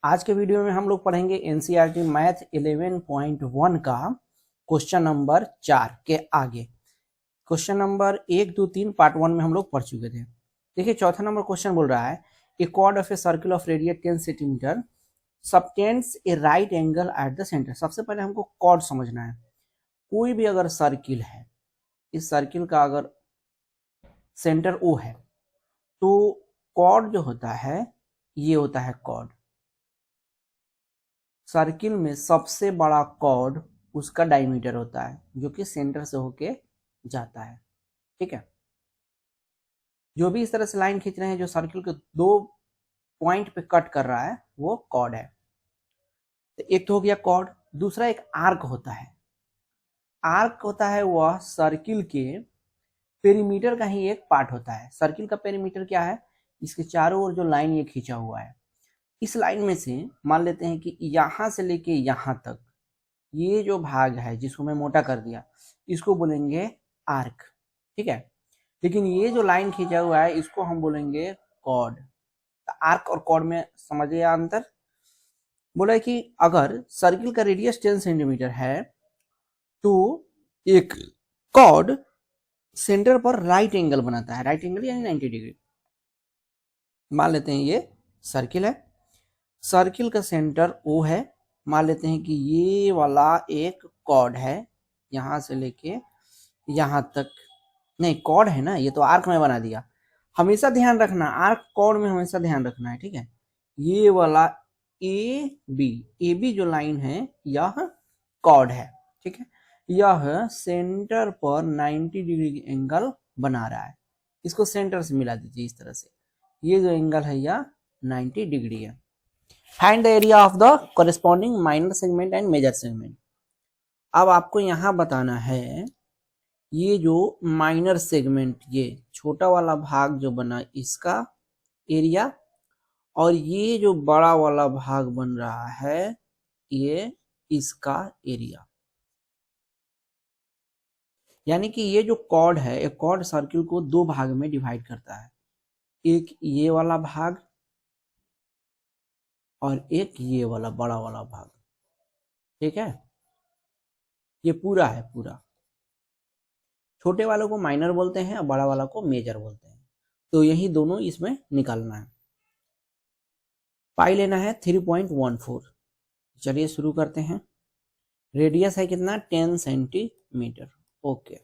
आज के वीडियो में हम लोग पढ़ेंगे एनसीईआरटी मैथ 11.1 का क्वेश्चन नंबर 4 के आगे। क्वेश्चन नंबर 1, 2, 3 पार्ट 1 में हम लोग पढ़ चुके थे। देखिए चौथा नंबर क्वेश्चन बोल रहा है a chord of a circle of radius 10 centimetre subtends a right angle at the centre. सबसे पहले हमको कॉर्ड समझना है। कोई भी अगर सर्किल है, इस सर्किल का अगर सेंटर ओ है तो कॉर्ड जो होता है ये होता है कॉर्ड। सर्किल में सबसे बड़ा कॉर्ड उसका डायमीटर होता है जो कि सेंटर से होके जाता है। ठीक है, जो भी इस तरह से लाइन खींच रहे हैं जो सर्किल के दो पॉइंट पे कट कर रहा है वो कॉर्ड है। तो एक तो हो गया कॉर्ड, दूसरा एक आर्क होता है। आर्क होता है वह सर्किल के पेरीमीटर का ही एक पार्ट होता है। सर्किल का पेरीमीटर क्या है? इसके चारों ओर जो लाइन ये खींचा हुआ है, इस लाइन में से मान लेते हैं कि यहां से लेके यहां तक ये जो भाग है जिसको मैं मोटा कर दिया इसको बोलेंगे आर्क। ठीक है, लेकिन ये जो लाइन खींचा हुआ है इसको हम बोलेंगे कॉर्ड। तो आर्क और कॉर्ड में समझिए अंतर। बोला है कि अगर सर्किल का रेडियस 10 सेंटीमीटर है तो एक कॉर्ड सेंटर पर राइट एंगल बनाता है। राइट एंगल यानी 90 डिग्री। मान लेते हैं ये सर्किल है, सर्किल का सेंटर ओ है। मान लेते हैं कि ये वाला एक कॉर्ड है, यहां से लेके यहां तक। नहीं, कॉर्ड है ना, ये तो आर्क में बना दिया। हमेशा ध्यान रखना, आर्क कॉर्ड में हमेशा ध्यान रखना है। ठीक है, ये वाला ए बी जो लाइन है यह कॉर्ड है। ठीक है, यह सेंटर पर 90 डिग्री एंगल बना रहा है। इसको सेंटर से मिला दीजिए इस तरह से। ये जो एंगल है यह 90 डिग्री है। Find the area of the corresponding minor segment and major segment. अब आपको यहां बताना है ये जो माइनर सेगमेंट, ये छोटा वाला भाग जो बना इसका एरिया, और ये जो बड़ा वाला भाग बन रहा है ये इसका एरिया। यानी कि ये जो कॉर्ड है, एक कॉर्ड सर्किल को दो भाग में डिवाइड करता है। एक ये वाला भाग और एक ये वाला बड़ा वाला भाग। ठीक है, ये पूरा है पूरा। छोटे वालों को माइनर बोलते हैं और बड़ा वाला को मेजर बोलते हैं। तो यही दोनों इसमें निकालना है। पाई लेना है 3.14। चलिए शुरू करते हैं। रेडियस है कितना? 10 centimetre. Okay,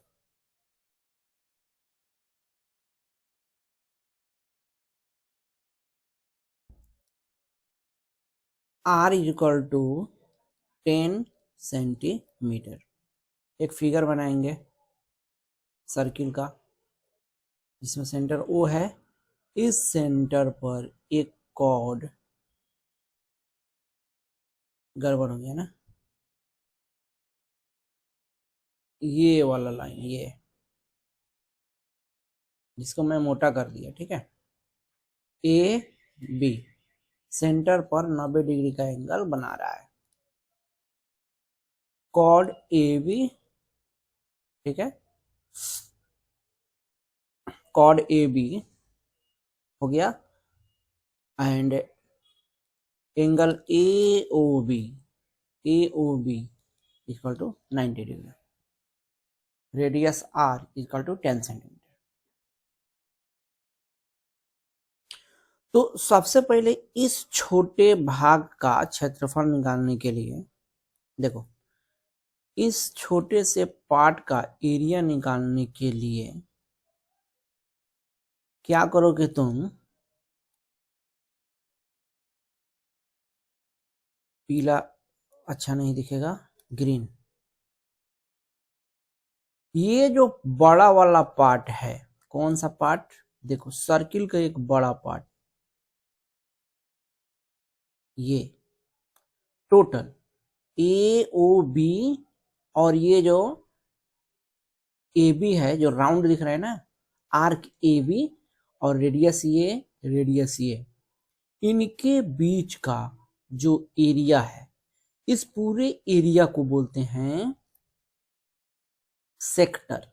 r equal to 10 centimetre. एक फिगर बनाएंगे सर्किल का जिसमें सेंटर ओ है। इस सेंटर पर एक कॉर्ड, गड़बड़ हो गया ना, ये वाला लाइन, ये जिसको मैं मोटा कर दिया। ठीक है, ए बी सेंटर पर 90 डिग्री का एंगल बना रहा है। कॉर्ड ए बी, ठीक है, कॉर्ड ए बी हो गया and angle A O B equal to 90 degree. Radius r equal to 10 centimetre. तो सबसे पहले इस छोटे भाग का क्षेत्रफल निकालने के लिए देखो, इस छोटे से पार्ट का एरिया निकालने के लिए क्या करोगे तुम? पीला अच्छा नहीं दिखेगा, ग्रीन। ये जो बड़ा वाला पार्ट है, कौन सा पार्ट? देखो सर्किल का एक बड़ा पार्ट, ये टोटल ए ओ बी, और ये जो ए बी है जो राउंड दिख रहा है ना, आर्क ए बी, और रेडियस ये, इनके बीच का जो एरिया है, इस पूरे एरिया को बोलते हैं sector.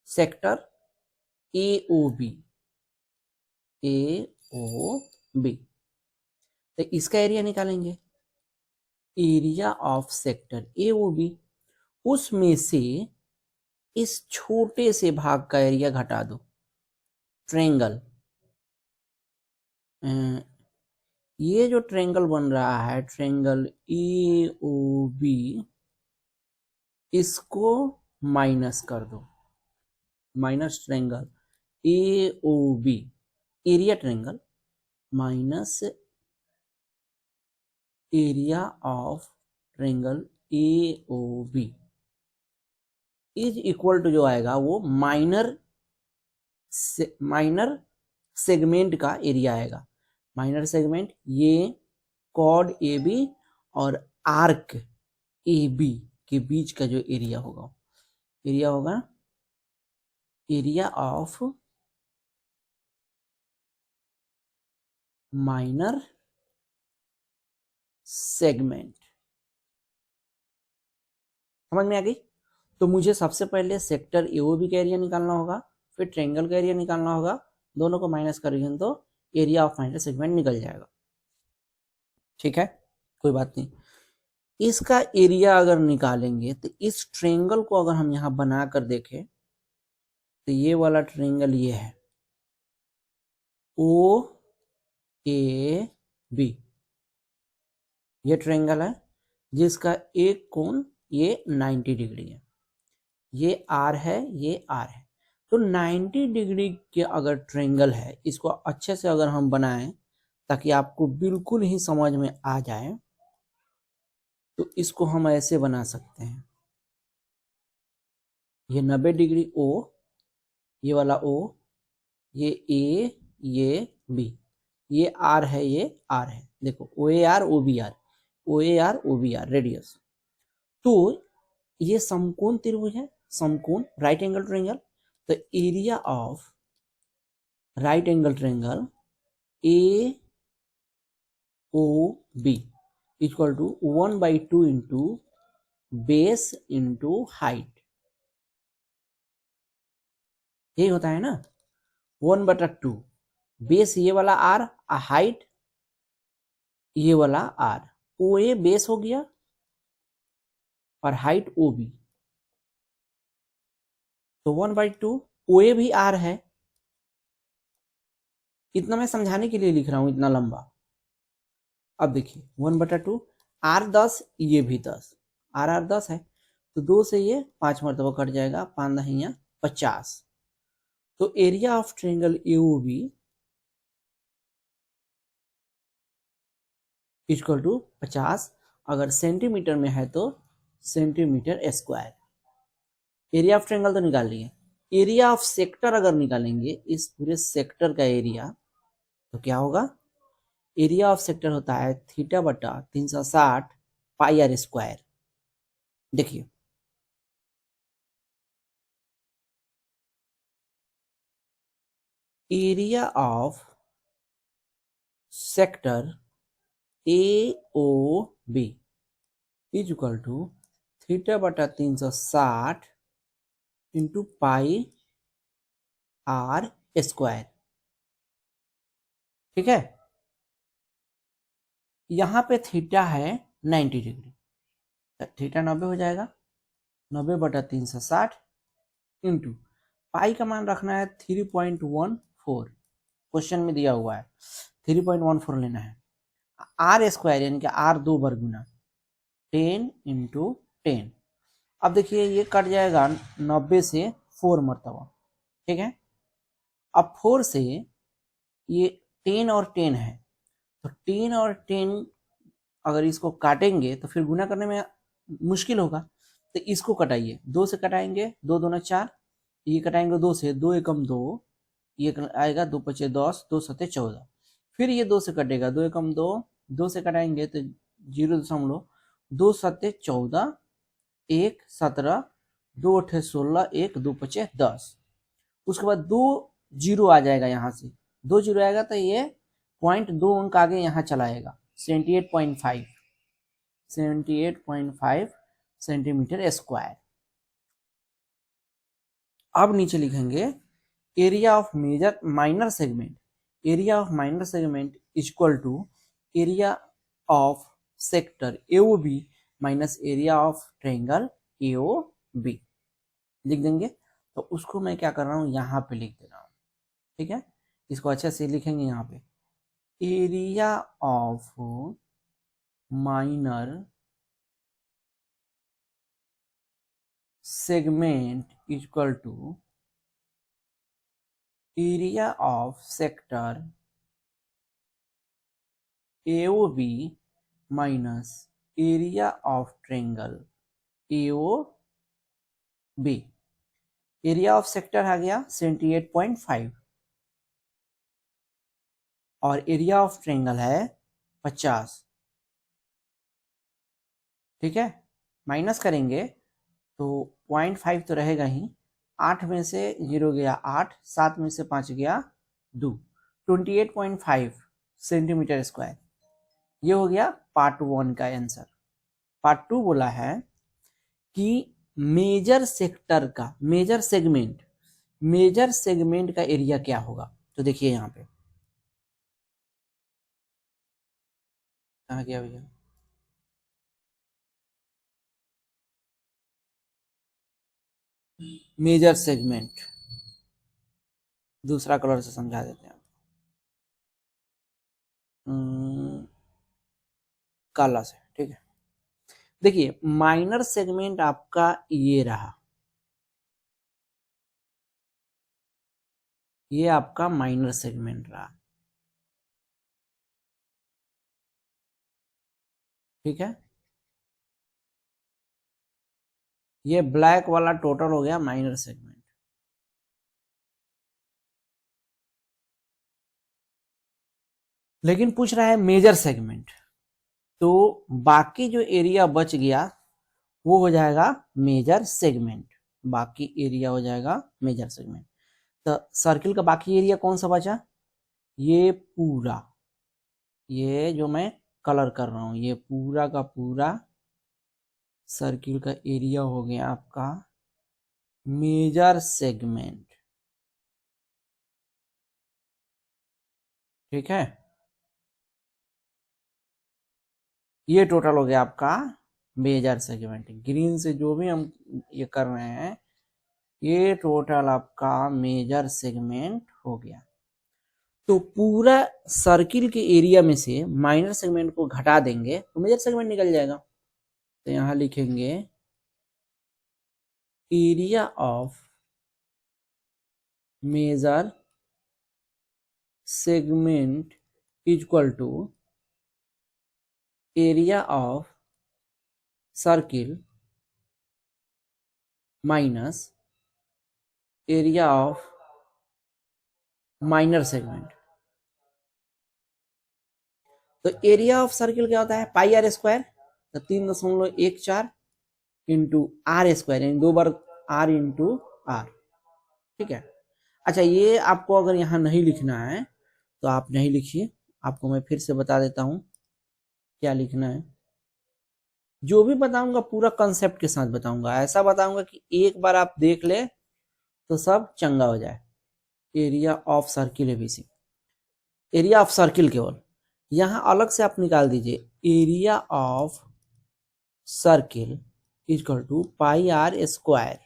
Sector A O B, A O B. तो इसका एरिया निकालेंगे, area of sector A O B, उसमें से इस छोटे से भाग का एरिया घटा दो। ट्रेंगल, ये जो ट्रेंगल बन रहा है, ट्रेंगल ए ओ बी, इसको माइनस कर दो, minus triangle A O B, area triangle minus area of triangle A O B is equal to जो आएगा वो माइनर सेगमेंट का एरिया आएगा। माइनर सेगमेंट ये कॉर्ड ए बी और आर्क ए बी के बीच का जो एरिया होगा, एरिया होगा एरिया ऑफ माइनर सेगमेंट। समझ में आ गई? तो मुझे सबसे पहले सेक्टर एओबी का एरिया निकालना होगा, फिर ट्रायंगल का एरिया निकालना होगा, दोनों को माइनस करेंगे तो एरिया ऑफ माइनर सेगमेंट निकल जाएगा। ठीक है, कोई बात नहीं। इसका एरिया अगर निकालेंगे तो इस ट्रायंगल को अगर हम यहां बनाकर देखें तो ये वाला ट्रायंगल ये है ओ ए बी, ये ट्रायंगल है जिसका एक कोण ये 90 डिग्री है, ये आर है, ये आर है। तो 90 डिग्री के अगर ट्रायंगल है, इसको अच्छे से अगर हम बनाएं ताकि आपको बिल्कुल ही समझ में आ जाए, तो इसको हम ऐसे बना सकते हैं। ये 90 डिग्री ओ, ये वाला ओ, ये ए, ये बी, ये आर है, ये आर है। देखो O A R O B R, O A R O B R radius. तो ये समकोण त्रिभुज है, समकोण राइट एंगल ट्रायंगल। तो area of right angle triangle A O B equal to 1/2 into base into height, यही होता है ना, 1/2। बेस ये वाला आर, हाइट ये वाला आर। ओ ए बेस हो गया और हाइट ओ बी, तो 1/2। ओ ए भी आर है, इतना मैं समझाने के लिए लिख रहा हूं, इतना लंबा। अब देखिए 1/2, आर 10, ये भी 10, आर 10 है, तो 2 से ये 5 मरतबा कट जाएगा, 5 दहिया 50। तो area of triangle AOB equal to 50, अगर सेंटीमीटर में है तो centimetre square. Area of triangle तो निकाल लिए, एरिया ऑफ सेक्टर अगर निकालेंगे, इस पूरे सेक्टर का एरिया, तो क्या होगा? एरिया ऑफ सेक्टर होता है θ/360 पाई आर स्क्वायर। देखिए area of sector A O B is equal to θ/360 into pi R square. ठीक है, यहां पे थीटा है 90 डिग्री, थीटा 90 हो जाएगा, 90/360 इंटू पाई का मान रखना है 3.14, क्वेश्चन में दिया हुआ है 3.14 लेना है। आर स्क्वायर यानी कि आर 2 वर्गुना 10 इंटू 10। अब देखिए ये कट जाएगा 90 से 4 मरतबा। ठीक है, अब 4 से ये 10 और 10 है, तो 10 और 10 अगर इसको काटेंगे तो फिर गुना करने में मुश्किल होगा, तो इसको कटाइए, 2 से कटाएंगे, 2 दूना 4, ये कटाएंगे 2 से, 2 एकम 2, ये आएगा 2 पचे 10, 2 सते 14, फिर ये 2 से कटेगा, 2 एकम 2, 2 से कटाएंगे तो 0.2 सते 14, 1 17, 2 अठे 16, 1 2 पचे 10। उसके बाद 2 जीरो आ जाएगा, यहाँ से 2 जीरो आएगा तो ये 0.2 अंक आगे यहाँ चला आएगा, 78.5 सेंटीमीटर स्क्वायर। अब नीचे लिखेंगे area of major minor segment, area of minor segment equal to area of sector AOB minus area of triangle AOB लिख देंगे। तो उसको मैं क्या कर रहा हूँ, यहाँ पे लिख दे रहा हूँ, ठीक है। इसको अच्छे से लिखेंगे यहाँ पे, area of minor segment equal to area of sector AOB minus area of triangle AOB। Area of sector आ गया 78.5 और एरिया ऑफ ट्रायंगल है 50, ठीक है। माइनस करेंगे तो 0.5 तो रहेगा ही, 8 में से 0 गया 8, 7 में से 5 गया 2, 28.5 सेंटीमीटर स्क्वायर। ये हो गया पार्ट 1 का आंसर। पार्ट 2 बोला है कि मेजर सेक्टर का मेजर सेगमेंट का एरिया क्या होगा। तो देखिए यहाँ पे कहाँ गया भैया, मेजर सेगमेंट दूसरा कलर से समझा देते हैं, काला से, ठीक है। देखिए माइनर सेगमेंट आपका ये रहा, ये आपका माइनर सेगमेंट रहा, ठीक है। ये ब्लैक वाला टोटल हो गया माइनर सेगमेंट। लेकिन पूछ रहा है मेजर सेगमेंट, तो बाकी जो एरिया बच गया वो हो जाएगा मेजर सेगमेंट, बाकी एरिया हो जाएगा मेजर सेगमेंट। तो सर्किल का बाकी एरिया कौन सा बचा, ये पूरा, ये जो मैं कलर कर रहा हूं, ये पूरा का पूरा सर्किल का एरिया हो गया आपका मेजर सेगमेंट, ठीक है। ये टोटल हो गया आपका मेजर सेगमेंट। ग्रीन से जो भी हम ये कर रहे हैं, ये टोटल आपका मेजर सेगमेंट हो गया। तो पूरा सर्किल के एरिया में से माइनर सेगमेंट को घटा देंगे तो मेजर सेगमेंट निकल जाएगा। तो यहां लिखेंगे area of major segment equal to area of circle minus area of minor segment. तो एरिया ऑफ सर्किल क्या होता है, पाई आर स्क्वायर, तो 3.14 इंटू आर स्क्वायर, यानी 2 बार आर इंटू आर, ठीक है। अच्छा ये आपको अगर यहाँ नहीं लिखना है तो आप नहीं लिखिए, आपको मैं फिर से बता देता हूं क्या लिखना है। जो भी बताऊंगा पूरा कंसेप्ट के साथ बताऊंगा, ऐसा बताऊंगा कि एक बार आप देख ले तो सब चंगा हो जाए। Area of circle ABC, area of circle केवल यहां अलग से आप निकाल दीजिए, area of circle equal to pi R square.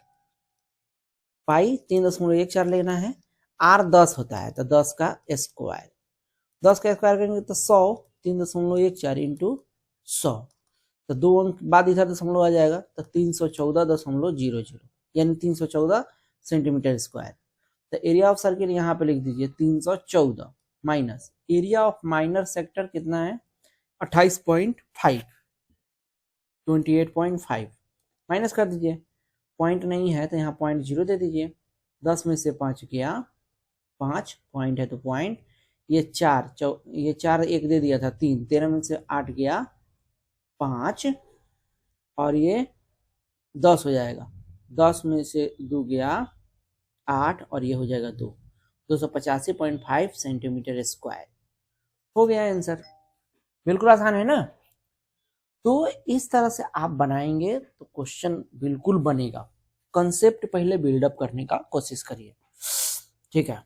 Pi 3.14 लेना है, आर 10 होता है तो 10 का स्क्वायर, 10 का स्क्वायर करेंगे तो 100, 3.14 इंटू 100, तो 2 अंक बाद इधर दशमलव आ जाएगा तो 314.00, यानी 314 सेंटीमीटर स्क्वायर। तो एरिया ऑफ सर्किल यहाँ पे लिख दीजिए 314 minus area of minor sector कितना है 28.5, 28.5 माइनस कर दीजिए, पॉइंट नहीं है तो यहाँ 0.0 दे दीजिए, 10 में से 5 गया 5, पॉइंट है तो पॉइंट, ये 4 एक दे दिया था 3, 13 में से 8 गया 5 और ये 10 हो जाएगा, 10 में से 2 गया 8 और ये हो जाएगा 285.5 सेंटीमीटर स्क्वायर। हो गया आंसर, बिल्कुल आसान है ना। तो इस तरह से आप बनाएंगे तो क्वेश्चन बिल्कुल बनेगा। कंसेप्ट पहले बिल्डअप करने का कोशिश करिए, ठीक है।